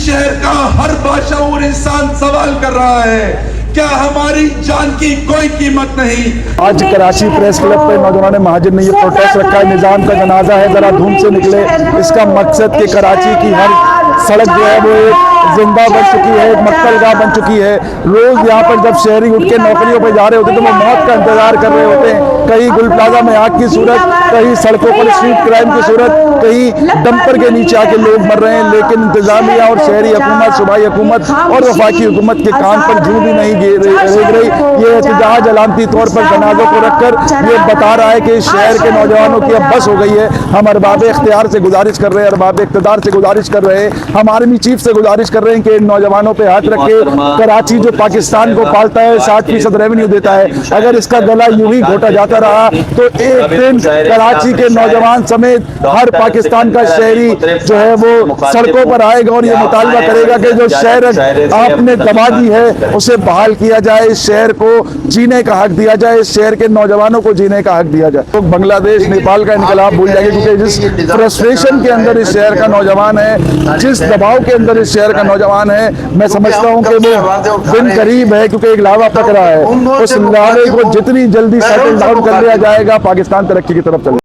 शहर का हर बाशऊर इंसान सवाल कर रहा है, क्या हमारी जान की कोई कीमत नहीं। आज कराची प्रेस क्लब पे नौजवान महाजिर ने ये प्रोटेस्ट रखा है, निजाम का जनाजा है, जरा धूम से निकले। इसका मकसद कि कराची की हर सड़क जो है वो एक जिंदा बन चुकी है, एक मक्तलगाह बन चुकी है। रोज यहाँ पर जब शहरी उठ के नौकरियों पर जा रहे होते तो वो मौत का इंतजार कर रहे होते हैं। कहीं गुल प्लाजा में आग की सूरत, कहीं सड़कों पर स्ट्रीट क्राइम की सूरत, कहीं डंपर के नीचे आके लोग मर रहे हैं। लेकिन इंतजामिया और शहरी हुकूमत, सूबाई हुकूमत और वफाकी हुकूमत के कान पर जूं भी नहीं रेंग रही। ये एहतजाज अलामती तौर पर जनाजों को रखकर ये बता रहा है कि इस शहर के नौजवानों की अब बस हो गई है। हम अरबाब इख्तियार से गुजारिश कर रहे हैं, अरबाब इख्तिदार से गुजारिश कर रहे हैं, हम आर्मी चीफ से गुजारिश कर रहे हैं कि इन नौजवानों पे हाथ रख के कराची जो पाकिस्तान को पालता है, 60% रेवेन्यू देता है, अगर इसका गला यूं ही घोटा जाता रहा तो एक दिन कराची के नौजवान समेत हर पाकिस्तान का शहरी जो है वो सड़कों पर आएगा और ये मुतालबा करेगा कि जो शहर आपने दबा दी है उसे बहाल किया जाए, इस शहर को जीने का हक दिया जाए, इस शहर के नौजवानों को जीने का हक दिया जाए। तो बांग्लादेश नेपाल का इनकलाब भूल जाएंगे, क्योंकि जिस फ्रस्ट्रेशन के अंदर इस शहर का नौजवान है, जिस दबाव के अंदर इस शहर का नौजवान है, मैं समझता हूँ कि वो दिन करीब है, क्योंकि एक लावा पक रहा है। उस लावे को जितनी जल्दी सेटल डाउन कर लिया जाएगा, पाकिस्तान तरक्की की तरफ चले।